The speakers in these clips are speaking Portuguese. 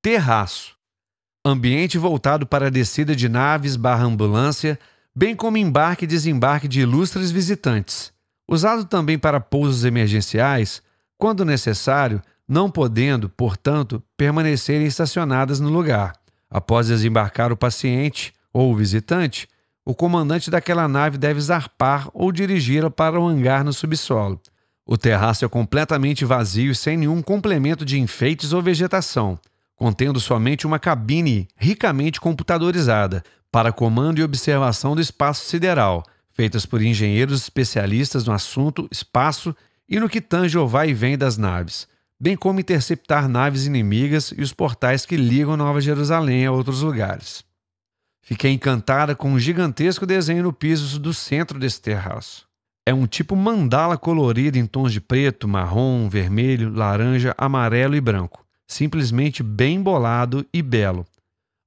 Terraço. Ambiente voltado para a descida de naves/ambulância, bem como embarque e desembarque de ilustres visitantes. Usado também para pousos emergenciais, quando necessário, não podendo, portanto, permanecerem estacionadas no lugar. Após desembarcar o paciente ou o visitante, o comandante daquela nave deve zarpar ou dirigi-la para o hangar no subsolo. O terraço é completamente vazio e sem nenhum complemento de enfeites ou vegetação, contendo somente uma cabine ricamente computadorizada para comando e observação do espaço sideral, feitas por engenheiros especialistas no assunto espaço e no que tange ao vai e vem das naves, bem como interceptar naves inimigas e os portais que ligam Nova Jerusalém a outros lugares. Fiquei encantada com um gigantesco desenho no piso do centro desse terraço. É um tipo mandala colorido em tons de preto, marrom, vermelho, laranja, amarelo e branco. Simplesmente bem bolado e belo.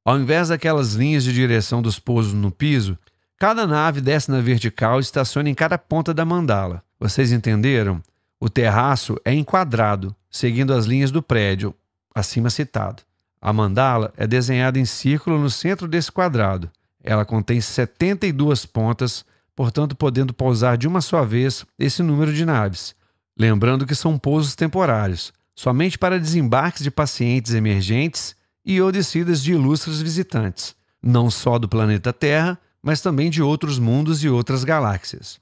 Ao invés daquelas linhas de direção dos pousos no piso, cada nave desce na vertical e estaciona em cada ponta da mandala. Vocês entenderam? O terraço é enquadrado, seguindo as linhas do prédio, acima citado. A mandala é desenhada em círculo no centro desse quadrado. Ela contém 72 pontas, portanto podendo pousar de uma só vez esse número de naves. Lembrando que são pousos temporários, somente para desembarques de pacientes emergentes e ou descidas de ilustres visitantes, não só do planeta Terra, mas também de outros mundos e outras galáxias.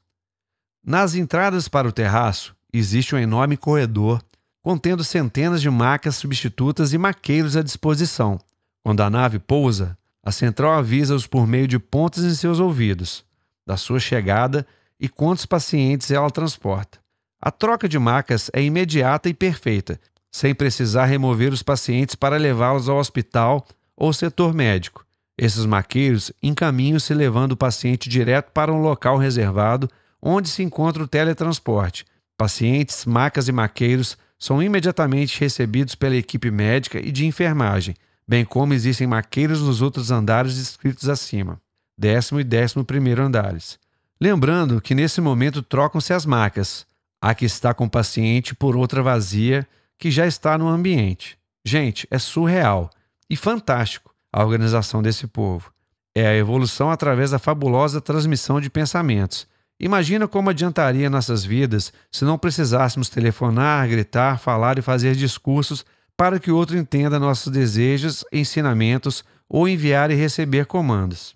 Nas entradas para o terraço, existe um enorme corredor contendo centenas de macas substitutas e maqueiros à disposição. Quando a nave pousa, a central avisa-os por meio de pontos em seus ouvidos, da sua chegada e quantos pacientes ela transporta. A troca de macas é imediata e perfeita, sem precisar remover os pacientes para levá-los ao hospital ou setor médico. Esses maqueiros encaminham-se levando o paciente direto para um local reservado onde se encontra o teletransporte. Pacientes, macas e maqueiros são imediatamente recebidos pela equipe médica e de enfermagem, bem como existem maqueiros nos outros andares descritos acima, 10º e 11º andares. Lembrando que nesse momento trocam-se as macas, a que está com o paciente por outra vazia que já está no ambiente. Gente, é surreal e fantástico a organização desse povo. É a evolução através da fabulosa transmissão de pensamentos. Imagina como adiantaria nossas vidas se não precisássemos telefonar, gritar, falar e fazer discursos para que o outro entenda nossos desejos, ensinamentos ou enviar e receber comandos.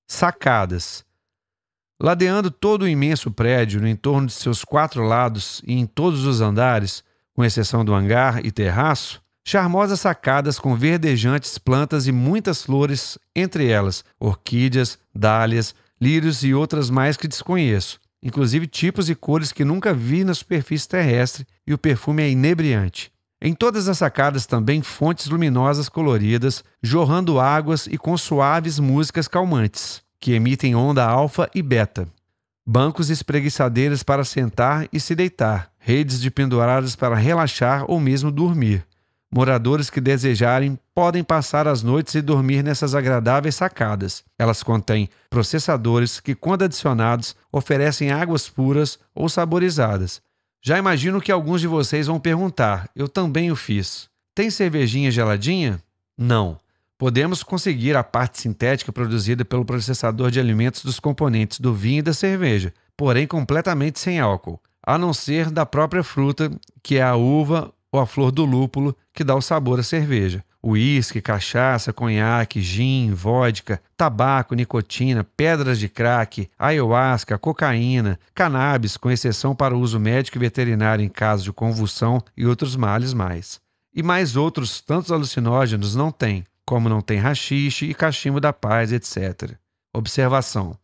Sacadas. Ladeando todo o imenso prédio no entorno de seus 4 lados e em todos os andares, com exceção do hangar e terraço, charmosas sacadas com verdejantes plantas e muitas flores, entre elas orquídeas, dálias, lírios e outras mais que desconheço, inclusive tipos e cores que nunca vi na superfície terrestre, e o perfume é inebriante. Em todas as sacadas também fontes luminosas coloridas, jorrando águas e com suaves músicas calmantes, que emitem onda alfa e beta. Bancos e espreguiçadeiras para sentar e se deitar, redes de penduradas para relaxar ou mesmo dormir. Moradores que desejarem podem passar as noites e dormir nessas agradáveis sacadas. Elas contêm processadores que, quando adicionados, oferecem águas puras ou saborizadas. Já imagino que alguns de vocês vão perguntar, eu também o fiz. Tem cervejinha geladinha? Não. Podemos conseguir a parte sintética produzida pelo processador de alimentos dos componentes do vinho e da cerveja, porém completamente sem álcool, a não ser da própria fruta, que é a uva ou a flor do lúpulo, que dá o sabor à cerveja. Uísque, cachaça, conhaque, gin, vodka, tabaco, nicotina, pedras de crack, ayahuasca, cocaína, cannabis, com exceção para o uso médico e veterinário em caso de convulsão e outros males mais. E mais outros tantos alucinógenos não tem, como não tem haxixe e cachimbo da paz, etc. Observação.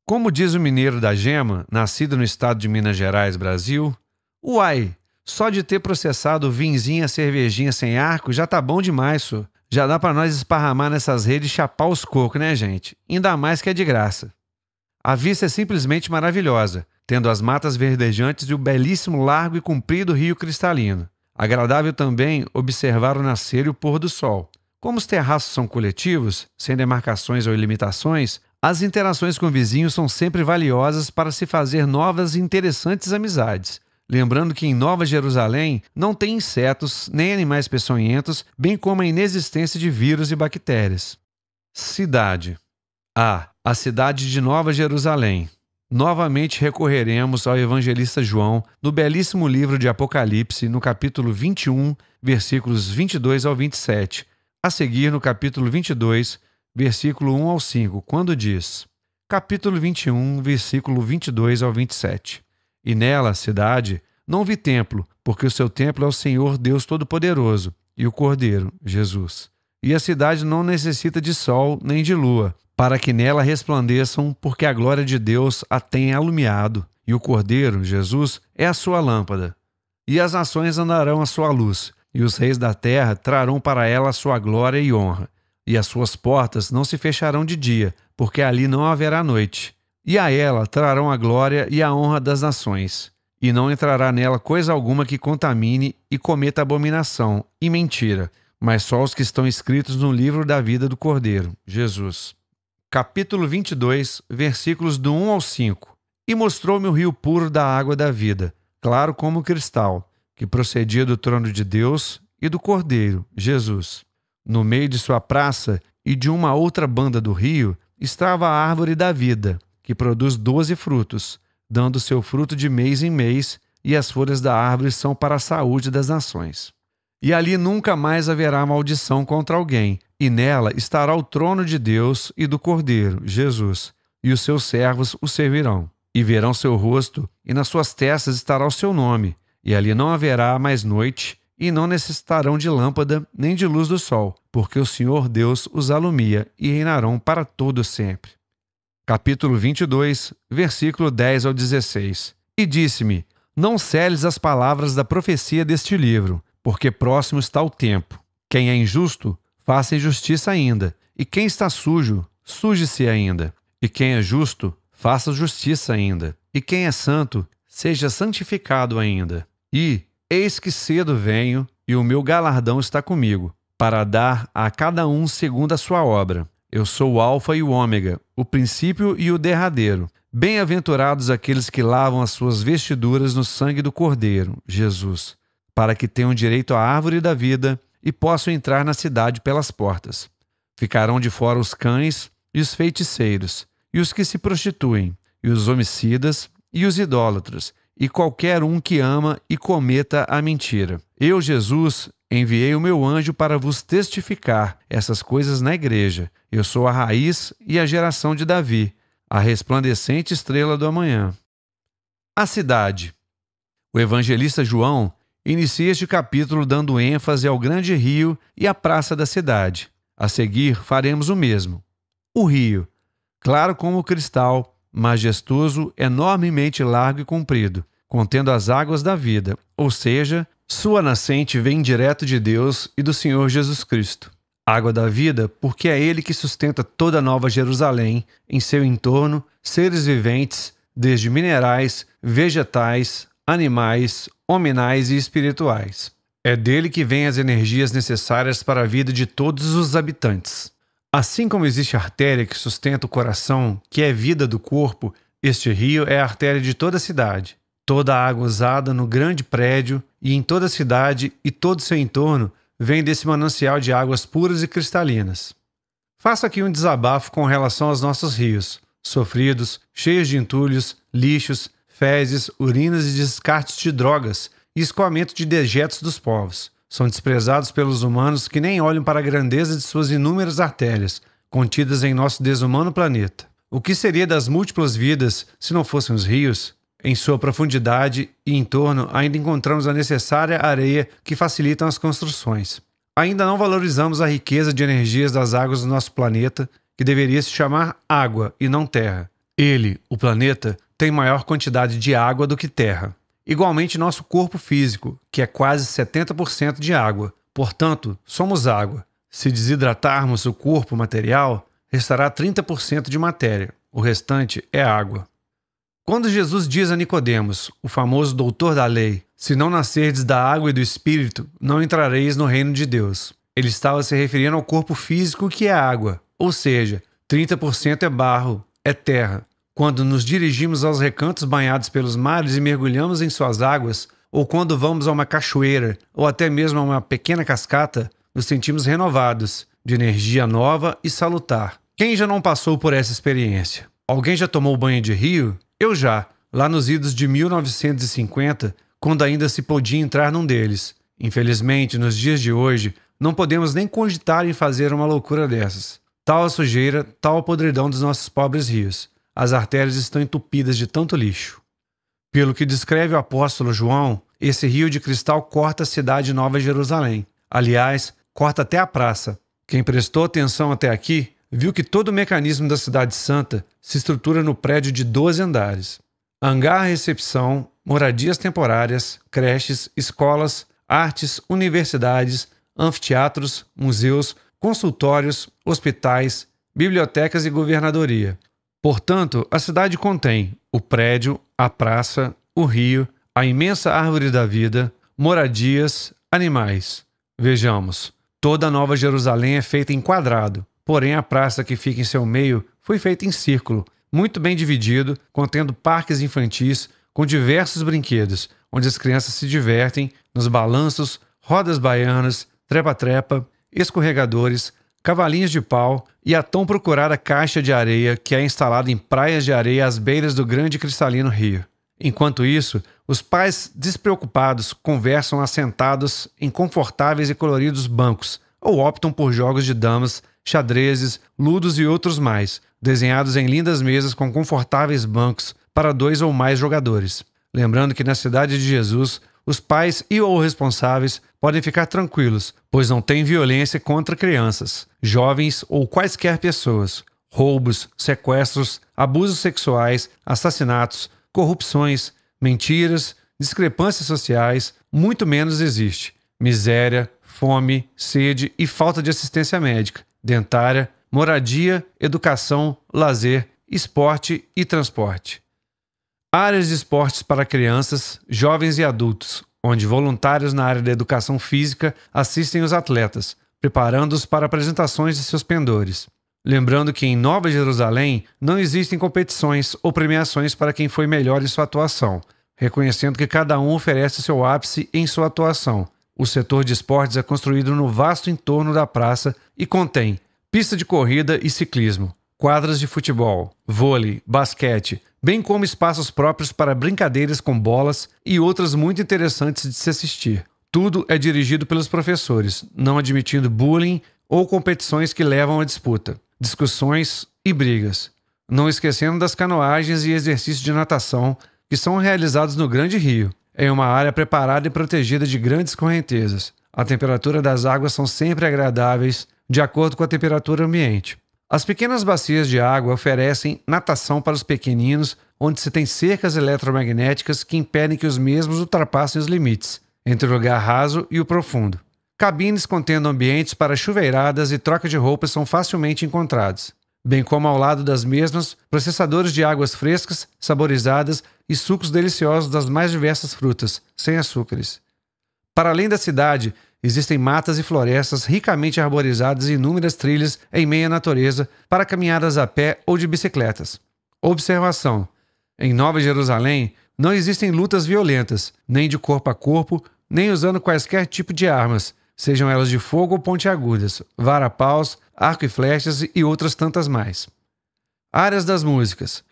Como diz o mineiro da Gema, nascido no estado de Minas Gerais, Brasil, uai, só de ter processado vinzinha, cervejinha sem arco já tá bom demais, só. Já dá pra nós esparramar nessas redes e chapar os cocos, né, gente? Ainda mais que é de graça. A vista é simplesmente maravilhosa, tendo as matas verdejantes e o belíssimo largo e comprido rio cristalino. Agradável também observar o nascer e o pôr do sol. Como os terraços são coletivos, sem demarcações ou limitações, as interações com vizinhos são sempre valiosas para se fazer novas e interessantes amizades. lembrando que em Nova Jerusalém não tem insetos nem animais peçonhentos, bem como a inexistência de vírus e bactérias. Cidade. A cidade de Nova Jerusalém. Novamente recorreremos ao evangelista João no belíssimo livro de Apocalipse, no capítulo 21, versículos 22 ao 27. A seguir, no capítulo 22, versículo 1 ao 5, quando diz: capítulo 21, versículo 22 ao 27. E nela, cidade, não vi templo, porque o seu templo é o Senhor Deus Todo-Poderoso e o Cordeiro, Jesus. E a cidade não necessita de sol nem de lua, para que nela resplandeçam, porque a glória de Deus a tem alumiado, e o Cordeiro, Jesus, é a sua lâmpada. E as nações andarão à sua luz, e os reis da terra trarão para ela a sua glória e honra. E as suas portas não se fecharão de dia, porque ali não haverá noite. E a ela trarão a glória e a honra das nações. E não entrará nela coisa alguma que contamine e cometa abominação e mentira, mas só os que estão escritos no livro da vida do Cordeiro, Jesus. Capítulo 22, versículos do 1 ao 5. E mostrou-me o rio puro da água da vida, claro como cristal, que procedia do trono de Deus e do Cordeiro, Jesus. No meio de sua praça e de uma outra banda do rio estava a árvore da vida, que produz 12 frutos, dando seu fruto de mês em mês, e as folhas da árvore são para a saúde das nações. E ali nunca mais haverá maldição contra alguém, e nela estará o trono de Deus e do Cordeiro, Jesus, e os seus servos o servirão. E verão seu rosto, e nas suas testas estará o seu nome, e ali não haverá mais noite, e não necessitarão de lâmpada nem de luz do sol, porque o Senhor Deus os alumia e reinarão para todo sempre. Capítulo 22, versículo 10 ao 16. E disse-me: não seles as palavras da profecia deste livro, porque próximo está o tempo. Quem é injusto, faça injustiça ainda, e quem está sujo, suje-se ainda. E quem é justo, faça justiça ainda. E quem é santo, seja santificado ainda. E, eis que cedo venho, e o meu galardão está comigo, para dar a cada um segundo a sua obra. Eu sou o Alfa e o Ômega, o princípio e o derradeiro. Bem-aventurados aqueles que lavam as suas vestiduras no sangue do Cordeiro, Jesus, para que tenham direito à árvore da vida e possam entrar na cidade pelas portas. Ficarão de fora os cães e os feiticeiros, e os que se prostituem, e os homicidas, e os idólatras, e qualquer um que ama e cometa a mentira. Eu, Jesus, enviei o meu anjo para vos testificar essas coisas na igreja. Eu sou a raiz e a geração de Davi, a resplandecente estrela do amanhã. A cidade. O evangelista João inicia este capítulo dando ênfase ao grande rio e à praça da cidade. A seguir, faremos o mesmo. O rio, claro como cristal, majestoso, enormemente largo e comprido, contendo as águas da vida, ou seja, sua nascente vem direto de Deus e do Senhor Jesus Cristo. Água da vida, porque é Ele que sustenta toda a Nova Jerusalém, em seu entorno, seres viventes, desde minerais, vegetais, animais, hominais e espirituais. É dele que vêm as energias necessárias para a vida de todos os habitantes. Assim como existe a artéria que sustenta o coração, que é vida do corpo, este rio é a artéria de toda a cidade. Toda a água usada no grande prédio e em toda a cidade e todo o seu entorno vem desse manancial de águas puras e cristalinas. Faço aqui um desabafo com relação aos nossos rios, sofridos, cheios de entulhos, lixos, fezes, urinas e descartes de drogas e escoamento de dejetos dos povos. São desprezados pelos humanos que nem olham para a grandeza de suas inúmeras artérias, contidas em nosso desumano planeta. O que seria das múltiplas vidas se não fossem os rios? Em sua profundidade e entorno ainda encontramos a necessária areia que facilitam as construções. Ainda não valorizamos a riqueza de energias das águas do nosso planeta, que deveria se chamar água e não terra. Ele, o planeta, tem maior quantidade de água do que terra. Igualmente nosso corpo físico, que é quase 70% de água. Portanto, somos água. Se desidratarmos o corpo material, restará 30% de matéria. O restante é água. Quando Jesus diz a Nicodemos, o famoso doutor da lei, se não nascerdes da água e do Espírito, não entrareis no reino de Deus. Ele estava se referindo ao corpo físico que é água, ou seja, 30% é barro, é terra, quando nos dirigimos aos recantos banhados pelos mares e mergulhamos em suas águas, ou quando vamos a uma cachoeira, ou até mesmo a uma pequena cascata, nos sentimos renovados, de energia nova e salutar. Quem já não passou por essa experiência? Alguém já tomou banho de rio? Eu já, lá nos idos de 1950, quando ainda se podia entrar num deles. Infelizmente, nos dias de hoje, não podemos nem cogitar em fazer uma loucura dessas. Tal a sujeira, tal a podridão dos nossos pobres rios. As artérias estão entupidas de tanto lixo. Pelo que descreve o apóstolo João, esse rio de cristal corta a cidade de Nova Jerusalém. Aliás, corta até a praça. Quem prestou atenção até aqui, viu que todo o mecanismo da Cidade Santa se estrutura no prédio de 12 andares. Hangar-recepção, moradias temporárias, creches, escolas, artes, universidades, anfiteatros, museus, consultórios, hospitais, bibliotecas e governadoria. Portanto, a cidade contém o prédio, a praça, o rio, a imensa árvore da vida, moradias, animais. Vejamos, toda a Nova Jerusalém é feita em quadrado, porém a praça que fica em seu meio foi feita em círculo, muito bem dividido, contendo parques infantis com diversos brinquedos, onde as crianças se divertem nos balanços, rodas baianas, trepa-trepa, escorregadores, cavalinhos de pau e a tão procurada caixa de areia que é instalada em praias de areia às beiras do grande e cristalino rio. Enquanto isso, os pais despreocupados conversam assentados em confortáveis e coloridos bancos ou optam por jogos de damas, xadrezes, ludos e outros mais, desenhados em lindas mesas com confortáveis bancos para 2 ou mais jogadores. Lembrando que na cidade de Jesus, os pais e ou responsáveis podem ficar tranquilos, pois não tem violência contra crianças, jovens ou quaisquer pessoas. Roubos, sequestros, abusos sexuais, assassinatos, corrupções, mentiras, discrepâncias sociais, muito menos existe. Miséria, fome, sede e falta de assistência médica, dentária, moradia, educação, lazer, esporte e transporte. Áreas de esportes para crianças, jovens e adultos, onde voluntários na área da educação física assistem os atletas, preparando-os para apresentações de seus pendores. Lembrando que em Nova Jerusalém não existem competições ou premiações para quem foi melhor em sua atuação, reconhecendo que cada um oferece seu ápice em sua atuação. O setor de esportes é construído no vasto entorno da praça e contém pista de corrida e ciclismo, quadras de futebol, vôlei, basquete, bem como espaços próprios para brincadeiras com bolas e outras muito interessantes de se assistir. Tudo é dirigido pelos professores, não admitindo bullying ou competições que levam à disputa, discussões e brigas. Não esquecendo das canoagens e exercícios de natação que são realizados no Grande Rio, em uma área preparada e protegida de grandes correntezas. A temperatura das águas são sempre agradáveis, de acordo com a temperatura ambiente. As pequenas bacias de água oferecem natação para os pequeninos, onde se tem cercas eletromagnéticas que impedem que os mesmos ultrapassem os limites, entre o lugar raso e o profundo. Cabines contendo ambientes para chuveiradas e troca de roupas são facilmente encontrados, bem como ao lado das mesmas, processadores de águas frescas, saborizadas e sucos deliciosos das mais diversas frutas, sem açúcares. Para além da cidade, existem matas e florestas ricamente arborizadas e inúmeras trilhas em meio à natureza para caminhadas a pé ou de bicicletas. Observação: em Nova Jerusalém não existem lutas violentas, nem de corpo a corpo, nem usando quaisquer tipo de armas, sejam elas de fogo ou pontiagudas, vara-paus, arco e flechas e outras tantas mais. Áreas das músicas.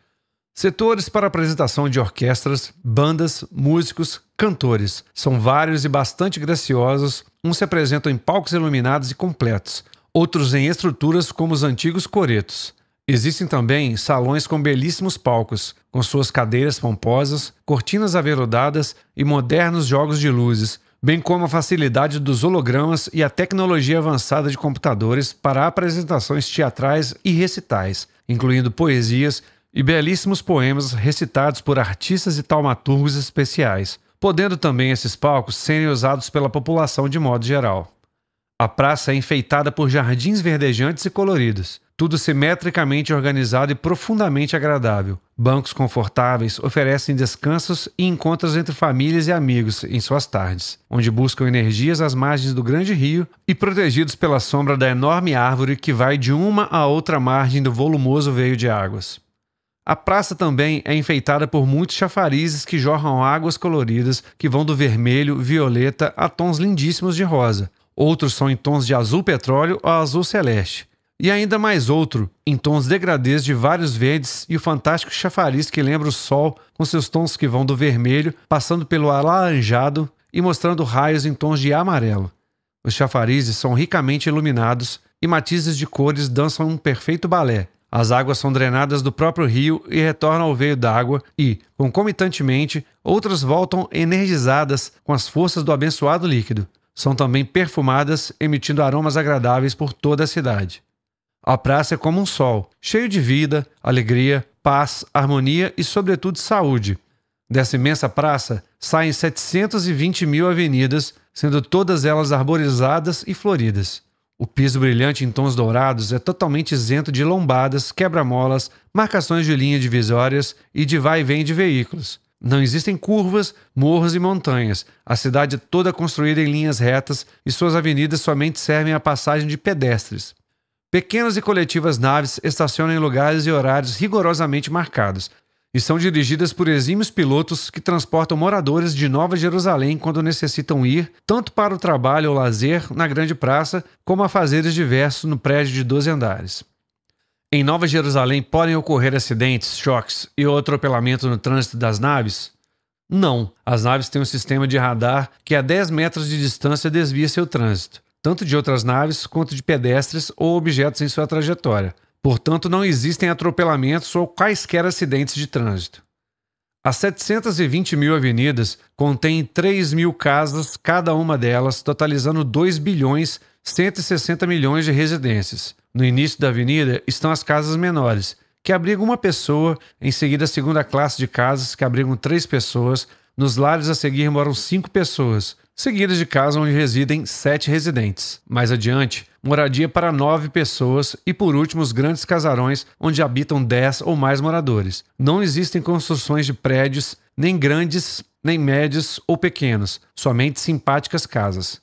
Setores para apresentação de orquestras, bandas, músicos, cantores. São vários e bastante graciosos, uns se apresentam em palcos iluminados e completos, outros em estruturas como os antigos coretos. Existem também salões com belíssimos palcos, com suas cadeiras pomposas, cortinas aveludadas e modernos jogos de luzes, bem como a facilidade dos hologramas e a tecnologia avançada de computadores para apresentações teatrais e recitais, incluindo poesias e belíssimos poemas recitados por artistas e taumaturgos especiais, podendo também esses palcos serem usados pela população de modo geral. A praça é enfeitada por jardins verdejantes e coloridos, tudo simetricamente organizado e profundamente agradável. Bancos confortáveis oferecem descansos e encontros entre famílias e amigos em suas tardes, onde buscam energias às margens do grande rio e protegidos pela sombra da enorme árvore que vai de uma a outra margem do volumoso veio de águas. A praça também é enfeitada por muitos chafarizes que jorram águas coloridas que vão do vermelho, violeta a tons lindíssimos de rosa. Outros são em tons de azul petróleo ou azul celeste. E ainda mais outro, em tons degradês de vários verdes e o fantástico chafariz que lembra o sol com seus tons que vão do vermelho, passando pelo alaranjado e mostrando raios em tons de amarelo. Os chafarizes são ricamente iluminados e matizes de cores dançam um perfeito balé. As águas são drenadas do próprio rio e retornam ao veio d'água e, concomitantemente, outras voltam energizadas com as forças do abençoado líquido. São também perfumadas, emitindo aromas agradáveis por toda a cidade. A praça é como um sol, cheio de vida, alegria, paz, harmonia e, sobretudo, saúde. Dessa imensa praça saem 720 mil avenidas, sendo todas elas arborizadas e floridas. O piso brilhante em tons dourados é totalmente isento de lombadas, quebra-molas, marcações de linhas divisórias e de vai e vem de veículos. Não existem curvas, morros e montanhas. A cidade é toda construída em linhas retas e suas avenidas somente servem à passagem de pedestres. Pequenas e coletivas naves estacionam em lugares e horários rigorosamente marcados e são dirigidas por exímios pilotos que transportam moradores de Nova Jerusalém quando necessitam ir tanto para o trabalho ou lazer na grande praça como a afazeres diversos no prédio de 12 andares. Em Nova Jerusalém podem ocorrer acidentes, choques e ou atropelamento no trânsito das naves? Não. As naves têm um sistema de radar que a 10 metros de distância desvia seu trânsito, tanto de outras naves quanto de pedestres ou objetos em sua trajetória. Portanto, não existem atropelamentos ou quaisquer acidentes de trânsito. As 720 mil avenidas contêm 3 mil casas, cada uma delas totalizando 2 bilhões 160 milhões de residências. No início da avenida estão as casas menores, que abrigam uma pessoa, em seguida a segunda classe de casas, que abrigam 3 pessoas, nos lares a seguir moram 5 pessoas, seguidas de casa onde residem 7 residentes. Mais adiante, moradia para 9 pessoas e, por último, os grandes casarões, onde habitam 10 ou mais moradores. Não existem construções de prédios, nem grandes, nem médios ou pequenos, somente simpáticas casas.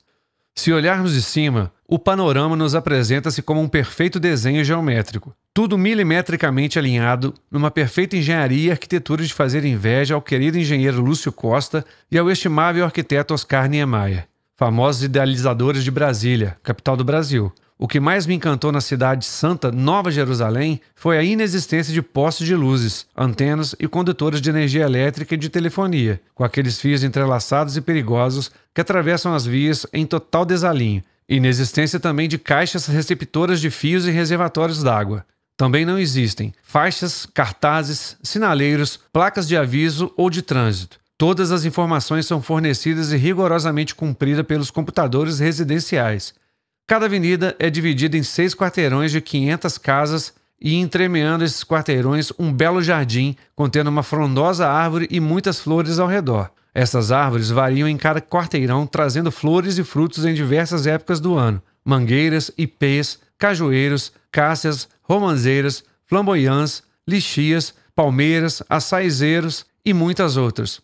Se olharmos de cima, o panorama nos apresenta-se como um perfeito desenho geométrico, tudo milimetricamente alinhado numa perfeita engenharia e arquitetura de fazer inveja ao querido engenheiro Lúcio Costa e ao estimável arquiteto Oscar Niemeyer, famosos idealizadores de Brasília, capital do Brasil. O que mais me encantou na cidade santa Nova Jerusalém foi a inexistência de postes de luzes, antenas e condutores de energia elétrica e de telefonia, com aqueles fios entrelaçados e perigosos que atravessam as vias em total desalinho. Inexistência também de caixas receptoras de fios e reservatórios d'água. Também não existem faixas, cartazes, sinaleiros, placas de aviso ou de trânsito. Todas as informações são fornecidas e rigorosamente cumpridas pelos computadores residenciais. Cada avenida é dividida em 6 quarteirões de 500 casas e entremeando esses quarteirões um belo jardim contendo uma frondosa árvore e muitas flores ao redor. Essas árvores variam em cada quarteirão, trazendo flores e frutos em diversas épocas do ano. Mangueiras, ipês, cajueiros, cássias, romanzeiras, flamboyants, lixias, palmeiras, açaizeiros e muitas outras.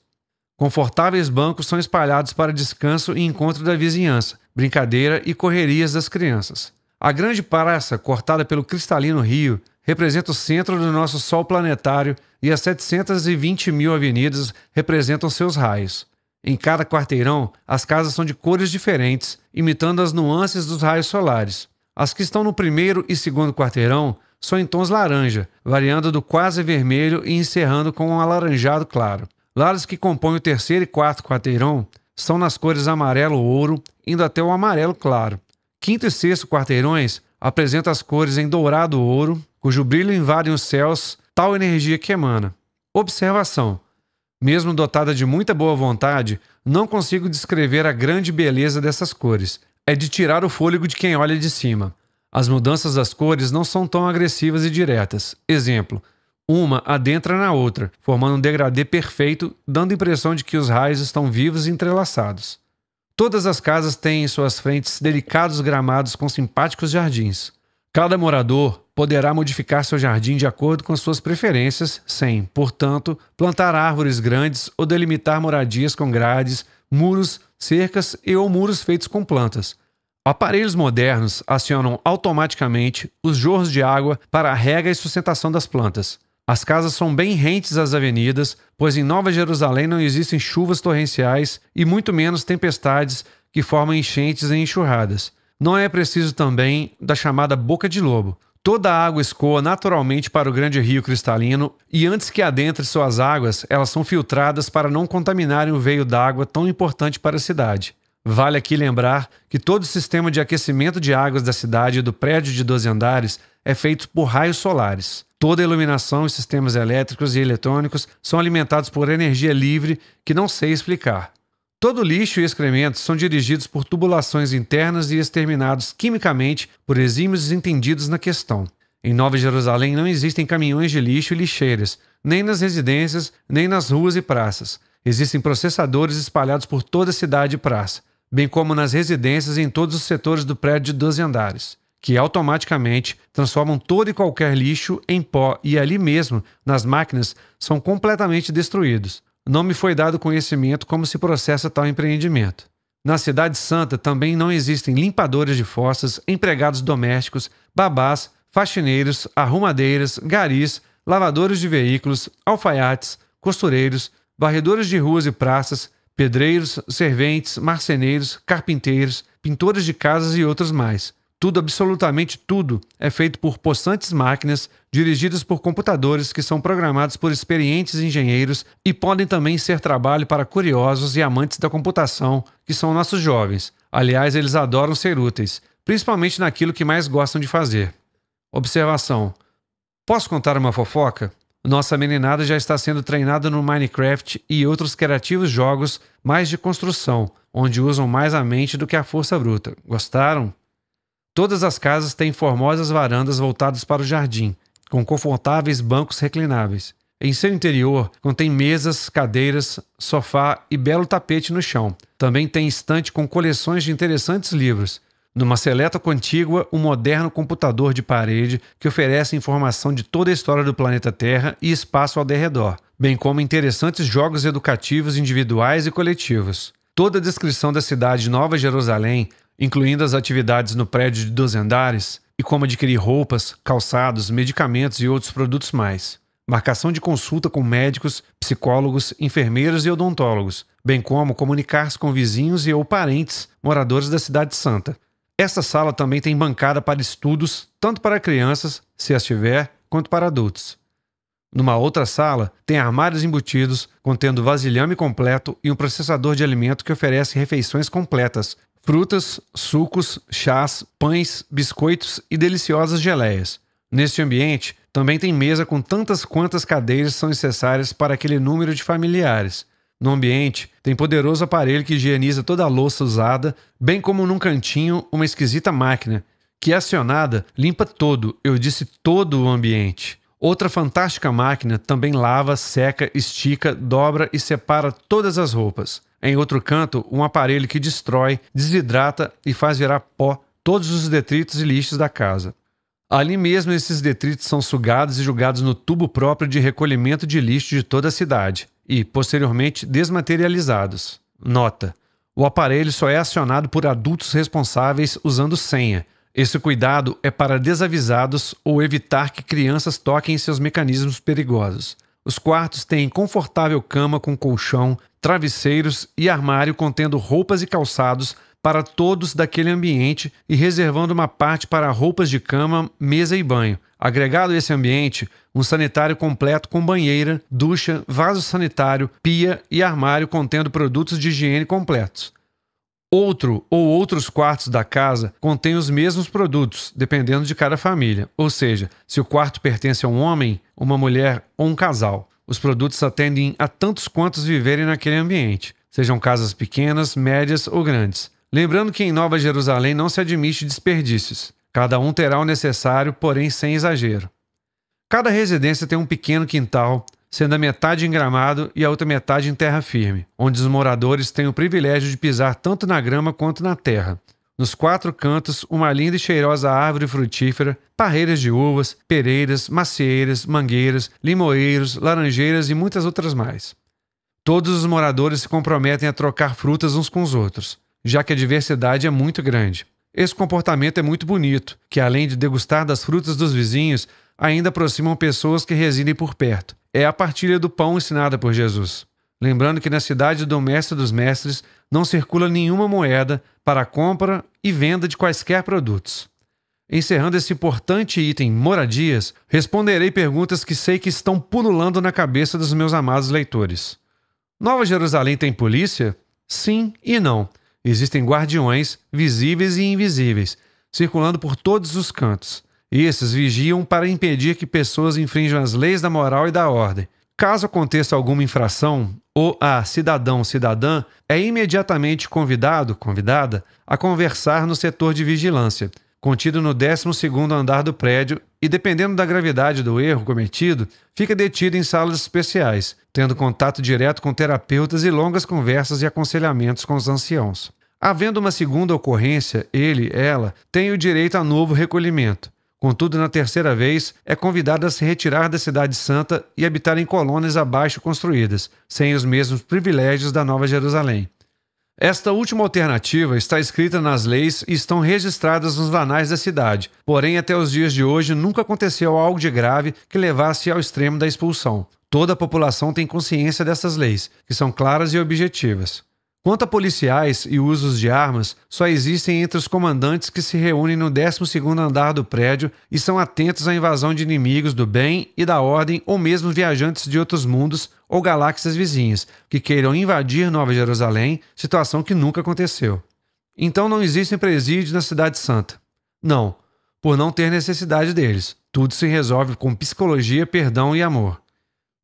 Confortáveis bancos são espalhados para descanso e encontro da vizinhança, brincadeira e correrias das crianças. A grande praça, cortada pelo cristalino rio, representa o centro do nosso sol planetário e as 720 mil avenidas representam seus raios. Em cada quarteirão, as casas são de cores diferentes, imitando as nuances dos raios solares. As que estão no primeiro e segundo quarteirão são em tons laranja, variando do quase vermelho e encerrando com um alaranjado claro. Lares que compõem o terceiro e quarto quarteirão são nas cores amarelo-ouro, indo até o amarelo claro. Quinto e sexto quarteirões apresentam as cores em dourado-ouro, cujo brilho invade os céus, tal energia que emana. Observação. Mesmo dotada de muita boa vontade, não consigo descrever a grande beleza dessas cores. É de tirar o fôlego de quem olha de cima. As mudanças das cores não são tão agressivas e diretas. Exemplo. Uma adentra na outra, formando um degradê perfeito, dando a impressão de que os raios estão vivos e entrelaçados. Todas as casas têm em suas frentes delicados gramados com simpáticos jardins. Cada morador poderá modificar seu jardim de acordo com suas preferências, sem, portanto, plantar árvores grandes ou delimitar moradias com grades, muros, cercas e ou muros feitos com plantas. Aparelhos modernos acionam automaticamente os jorros de água para a rega e sustentação das plantas. As casas são bem rentes às avenidas, pois em Nova Jerusalém não existem chuvas torrenciais e muito menos tempestades que formam enchentes e enxurradas. Não é preciso também da chamada boca de lobo. Toda a água escoa naturalmente para o grande rio cristalino e antes que adentre suas águas, elas são filtradas para não contaminarem o veio d'água tão importante para a cidade. Vale aqui lembrar que todo o sistema de aquecimento de águas da cidade e do prédio de 12 andares é feito por raios solares. Toda a iluminação e sistemas elétricos e eletrônicos são alimentados por energia livre que não sei explicar. Todo lixo e excrementos são dirigidos por tubulações internas e exterminados quimicamente por exímios entendidos na questão. Em Nova Jerusalém não existem caminhões de lixo e lixeiras, nem nas residências, nem nas ruas e praças. Existem processadores espalhados por toda a cidade e praça, bem como nas residências e em todos os setores do prédio de 12 andares, que automaticamente transformam todo e qualquer lixo em pó e ali mesmo, nas máquinas, são completamente destruídos. Não me foi dado conhecimento como se processa tal empreendimento. Na Cidade Santa também não existem limpadores de fossas, empregados domésticos, babás, faxineiros, arrumadeiras, garis, lavadores de veículos, alfaiates, costureiros, varredores de ruas e praças, pedreiros, serventes, marceneiros, carpinteiros, pintores de casas e outros mais. Tudo, absolutamente tudo, é feito por possantes máquinas dirigidas por computadores que são programados por experientes engenheiros e podem também ser trabalho para curiosos e amantes da computação, que são nossos jovens. Aliás, eles adoram ser úteis, principalmente naquilo que mais gostam de fazer. Observação. Posso contar uma fofoca? Nossa meninada já está sendo treinada no Minecraft e outros criativos jogos mais de construção, onde usam mais a mente do que a força bruta. Gostaram? Todas as casas têm formosas varandas voltadas para o jardim, com confortáveis bancos reclináveis. Em seu interior, contém mesas, cadeiras, sofá e belo tapete no chão. Também tem estante com coleções de interessantes livros. Numa seleta contígua, um moderno computador de parede que oferece informação de toda a história do planeta Terra e espaço ao derredor, bem como interessantes jogos educativos individuais e coletivos. Toda a descrição da cidade de Nova Jerusalém, incluindo as atividades no prédio de 12 andares, e como adquirir roupas, calçados, medicamentos e outros produtos mais. Marcação de consulta com médicos, psicólogos, enfermeiros e odontólogos, bem como comunicar-se com vizinhos e ou parentes moradores da Cidade Santa. Esta sala também tem bancada para estudos, tanto para crianças, se as tiver, quanto para adultos. Numa outra sala, tem armários embutidos, contendo vasilhame completo e um processador de alimento que oferece refeições completas, frutas, sucos, chás, pães, biscoitos e deliciosas geleias. Neste ambiente, também tem mesa com tantas quantas cadeiras são necessárias para aquele número de familiares. No ambiente, tem poderoso aparelho que higieniza toda a louça usada, bem como num cantinho uma esquisita máquina, que acionada, limpa todo, eu disse todo o ambiente. Outra fantástica máquina também lava, seca, estica, dobra e separa todas as roupas. Em outro canto, um aparelho que destrói, desidrata e faz virar pó todos os detritos e lixos da casa. Ali mesmo, esses detritos são sugados e jogados no tubo próprio de recolhimento de lixo de toda a cidade e, posteriormente, desmaterializados. Nota: o aparelho só é acionado por adultos responsáveis usando senha. Esse cuidado é para desavisados ou evitar que crianças toquem em seus mecanismos perigosos. Os quartos têm confortável cama com colchão, travesseiros e armário contendo roupas e calçados para todos daquele ambiente e reservando uma parte para roupas de cama, mesa e banho. Agregado a esse ambiente, um sanitário completo com banheira, ducha, vaso sanitário, pia e armário contendo produtos de higiene completos. Outro ou outros quartos da casa contêm os mesmos produtos, dependendo de cada família. Ou seja, se o quarto pertence a um homem, uma mulher ou um casal, os produtos atendem a tantos quantos viverem naquele ambiente, sejam casas pequenas, médias ou grandes. Lembrando que em Nova Jerusalém não se admite desperdícios. Cada um terá o necessário, porém sem exagero. Cada residência tem um pequeno quintal, sendo a metade em gramado e a outra metade em terra firme, onde os moradores têm o privilégio de pisar tanto na grama quanto na terra. Nos 4 cantos, uma linda e cheirosa árvore frutífera, parreiras de uvas, pereiras, macieiras, mangueiras, limoeiros, laranjeiras e muitas outras mais. Todos os moradores se comprometem a trocar frutas uns com os outros, já que a diversidade é muito grande. Esse comportamento é muito bonito, que além de degustar das frutas dos vizinhos, ainda aproximam pessoas que residem por perto. É a partilha do pão ensinada por Jesus. Lembrando que na cidade do Mestre dos Mestres não circula nenhuma moeda para a compra e venda de quaisquer produtos. Encerrando esse importante item moradias, responderei perguntas que sei que estão pululando na cabeça dos meus amados leitores. Nova Jerusalém tem polícia? Sim e não. Existem guardiões, visíveis e invisíveis, circulando por todos os cantos. Esses vigiam para impedir que pessoas infrinjam as leis da moral e da ordem. Caso aconteça alguma infração, ou a cidadão/cidadã é imediatamente convidada a conversar no setor de vigilância, contido no 12º andar do prédio e, dependendo da gravidade do erro cometido, fica detido em salas especiais, tendo contato direto com terapeutas e longas conversas e aconselhamentos com os anciãos. Havendo uma segunda ocorrência, ela, tem o direito a novo recolhimento. Contudo, na terceira vez, é convidado a se retirar da cidade santa e habitar em colônias abaixo construídas, sem os mesmos privilégios da Nova Jerusalém. Esta última alternativa está escrita nas leis e estão registradas nos anais da cidade, porém até os dias de hoje nunca aconteceu algo de grave que levasse ao extremo da expulsão. Toda a população tem consciência dessas leis, que são claras e objetivas. Quanto a policiais e usos de armas, só existem entre os comandantes que se reúnem no 12º andar do prédio e são atentos à invasão de inimigos do bem e da ordem ou mesmo viajantes de outros mundos ou galáxias vizinhas que queiram invadir Nova Jerusalém, situação que nunca aconteceu. Então não existem presídios na Cidade Santa. Não, por não ter necessidade deles. Tudo se resolve com psicologia, perdão e amor.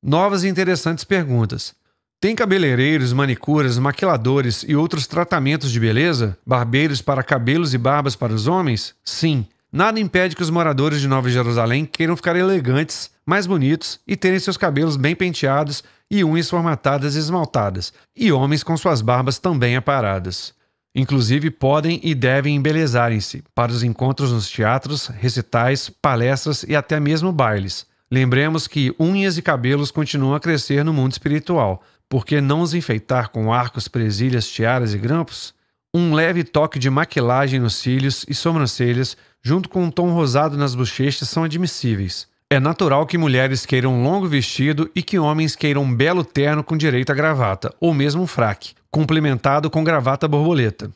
Novas e interessantes perguntas. Tem cabeleireiros, manicuras, maquiladores e outros tratamentos de beleza? Barbeiros para cabelos e barbas para os homens? Sim. Nada impede que os moradores de Nova Jerusalém queiram ficar elegantes, mais bonitos e terem seus cabelos bem penteados e unhas formatadas e esmaltadas, e homens com suas barbas também aparadas. Inclusive podem e devem embelezarem-se para os encontros nos teatros, recitais, palestras e até mesmo bailes. Lembremos que unhas e cabelos continuam a crescer no mundo espiritual. Por que não os enfeitar com arcos, presilhas, tiaras e grampos? Um leve toque de maquilagem nos cílios e sobrancelhas, junto com um tom rosado nas bochechas, são admissíveis. É natural que mulheres queiram um longo vestido e que homens queiram um belo terno com direito à gravata, ou mesmo um fraque, complementado com gravata borboleta.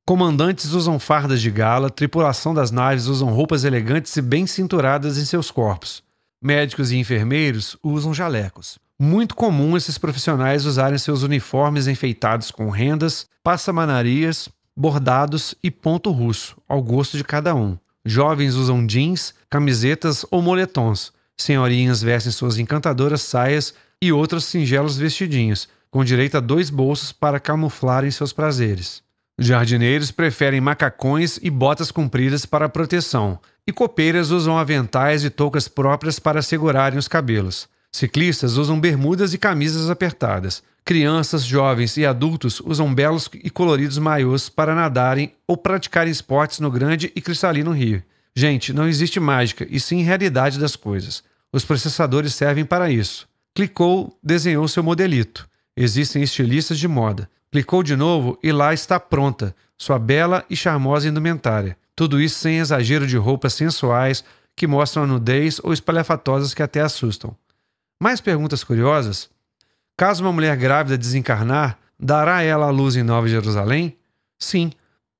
Comandantes usam fardas de gala, tripulação das naves usam roupas elegantes e bem cinturadas em seus corpos. Médicos e enfermeiros usam jalecos. Muito comum esses profissionais usarem seus uniformes enfeitados com rendas, passamanarias, bordados e ponto russo, ao gosto de cada um. Jovens usam jeans, camisetas ou moletons. Senhorinhas vestem suas encantadoras saias e outros singelos vestidinhos, com direito a 2 bolsos para camuflarem seus prazeres. Jardineiros preferem macacões e botas compridas para proteção, e copeiras usam aventais e toucas próprias para segurarem os cabelos. Ciclistas usam bermudas e camisas apertadas. Crianças, jovens e adultos usam belos e coloridos maiôs para nadarem ou praticarem esportes no grande e cristalino rio. Gente, não existe mágica, e sim realidade das coisas. Os processadores servem para isso. Clicou, desenhou seu modelito. Existem estilistas de moda. Clicou de novo e lá está pronta, sua bela e charmosa indumentária. Tudo isso sem exagero de roupas sensuais que mostram a nudez ou espalhafatosas que até assustam. Mais perguntas curiosas? Caso uma mulher grávida desencarnar, dará ela a luz em Nova Jerusalém? Sim.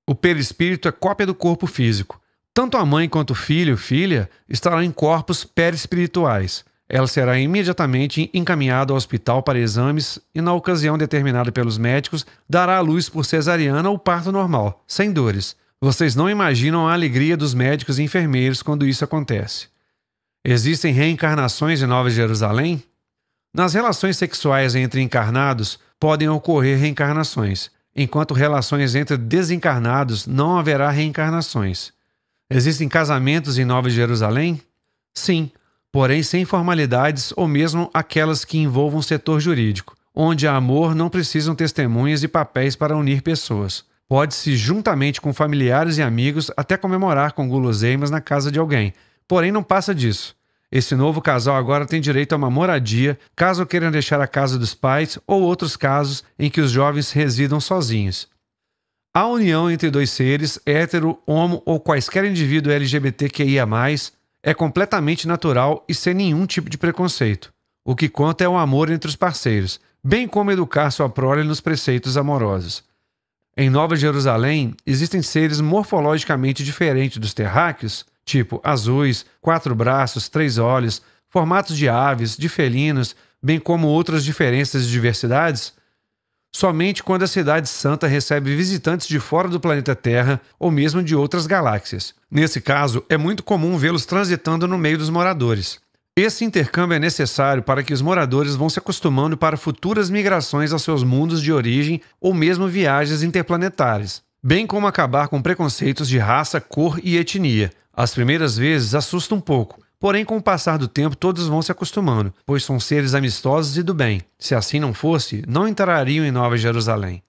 O perispírito é cópia do corpo físico. Tanto a mãe quanto o filho, filha, estarão em corpos perispirituais. Ela será imediatamente encaminhada ao hospital para exames e, na ocasião determinada pelos médicos, dará à luz por cesariana ou parto normal, sem dores. Vocês não imaginam a alegria dos médicos e enfermeiros quando isso acontece. Existem reencarnações em Nova Jerusalém? Nas relações sexuais entre encarnados, podem ocorrer reencarnações, enquanto relações entre desencarnados não haverá reencarnações. Existem casamentos em Nova Jerusalém? Sim, porém sem formalidades ou mesmo aquelas que envolvam o setor jurídico, onde há amor não precisam testemunhas e papéis para unir pessoas. Pode-se, juntamente com familiares e amigos, até comemorar com guloseimas na casa de alguém, porém não passa disso. Esse novo casal agora tem direito a uma moradia, caso queiram deixar a casa dos pais ou outros casos em que os jovens residam sozinhos. A união entre dois seres, hétero, homo ou quaisquer indivíduo LGBTQIA+, é completamente natural e sem nenhum tipo de preconceito. O que conta é o amor entre os parceiros, bem como educar sua prole nos preceitos amorosos. Em Nova Jerusalém, existem seres morfologicamente diferentes dos terráqueos, tipo azuis, 4 braços, 3 olhos, formatos de aves, de felinos, bem como outras diferenças e diversidades. Somente quando a Cidade Santa recebe visitantes de fora do planeta Terra ou mesmo de outras galáxias. Nesse caso, é muito comum vê-los transitando no meio dos moradores. Esse intercâmbio é necessário para que os moradores vão se acostumando para futuras migrações aos seus mundos de origem ou mesmo viagens interplanetárias, bem como acabar com preconceitos de raça, cor e etnia. As primeiras vezes assusta um pouco, porém com o passar do tempo todos vão se acostumando, pois são seres amistosos e do bem. Se assim não fosse, não entrariam em Nova Jerusalém.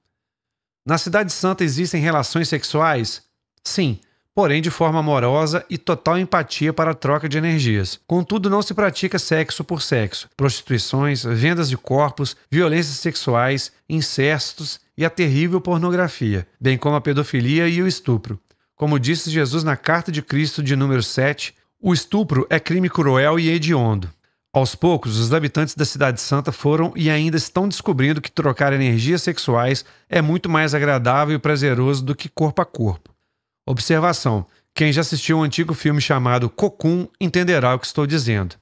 Na Cidade Santa existem relações sexuais? Sim, porém de forma amorosa e total empatia para a troca de energias. Contudo, não se pratica sexo por sexo, prostituições, vendas de corpos, violências sexuais, incestos e a terrível pornografia, bem como a pedofilia e o estupro. Como disse Jesus na Carta de Cristo de número 7, o estupro é crime cruel e hediondo. Aos poucos, os habitantes da Cidade Santa foram e ainda estão descobrindo que trocar energias sexuais é muito mais agradável e prazeroso do que corpo a corpo. Observação: quem já assistiu um antigo filme chamado Cocoon entenderá o que estou dizendo.